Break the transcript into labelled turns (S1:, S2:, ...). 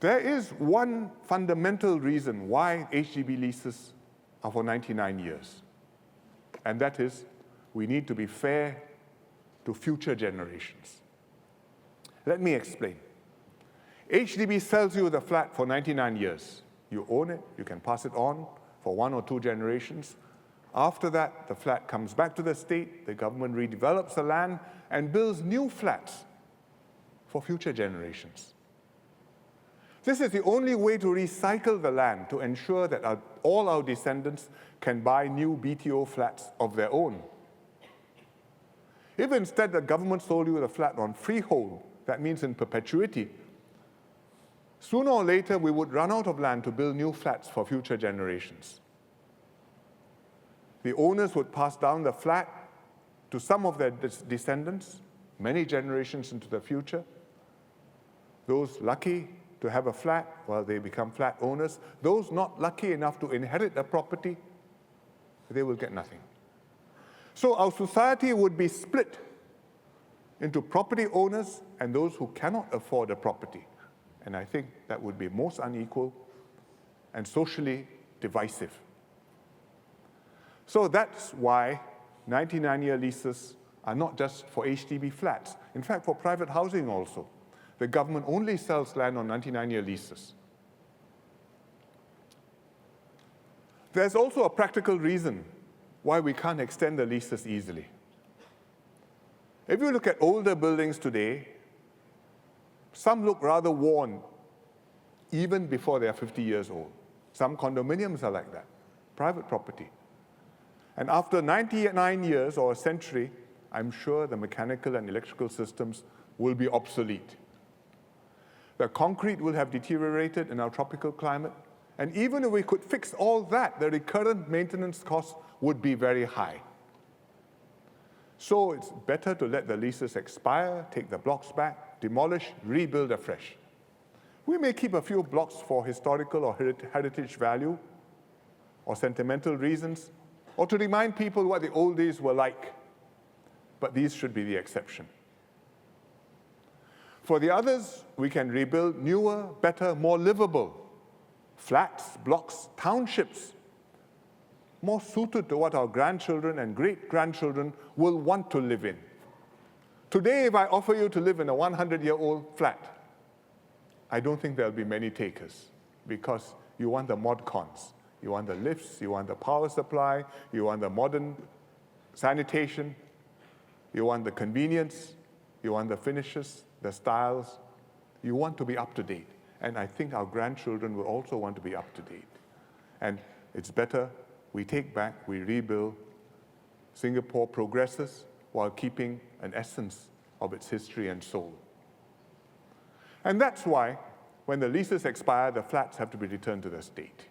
S1: There is one fundamental reason why HDB leases are for 99 years, and that is we need to be fair to future generations. Let me explain. HDB sells you the flat for 99 years. You own it, you can pass it on for 1 or 2 generations. After that, the flat comes back to the state, the government redevelops the land and builds new flats for future generations. This is the only way to recycle the land to ensure that all our descendants can buy new BTO flats of their own. If instead the government sold you the flat on freehold, that means in perpetuity, sooner or later we would run out of land to build new flats for future generations. The owners would pass down the flat to some of their descendants, many generations into the future. Those lucky to have a flat, well, they become flat owners. Those not lucky enough to inherit the property, they will get nothing. So our society would be split into property owners and those who cannot afford a property. And I think that would be most unequal and socially divisive. So that's why 99-year leases are not just for HDB flats. In fact, for private housing also. The government only sells land on 99-year leases. There's also a practical reason why we can't extend the leases easily. If you look at older buildings today, some look rather worn even before they are 50 years old. Some condominiums are like that, private property. And after 99 years or a century, I'm sure the mechanical and electrical systems will be obsolete. The concrete will have deteriorated in our tropical climate, and even if we could fix all that, the recurrent maintenance costs would be very high. So it's better to let the leases expire, take the blocks back, demolish, rebuild afresh. We may keep a few blocks for historical or heritage value, or sentimental reasons, or to remind people what the old days were like, but these should be the exception. For the others, we can rebuild newer, better, more livable flats, blocks, townships, more suited to what our grandchildren and great-grandchildren will want to live in. Today, if I offer you to live in a 100-year-old flat, I don't think there'll be many takers because you want the mod cons. You want the lifts, you want the power supply, you want the modern sanitation, you want the convenience, you want the finishes, the styles. You want to be up to date. And I think our grandchildren will also want to be up to date. And it's better we take back, we rebuild. Singapore progresses while keeping an essence of its history and soul. And that's why, when the leases expire, the flats have to be returned to the state.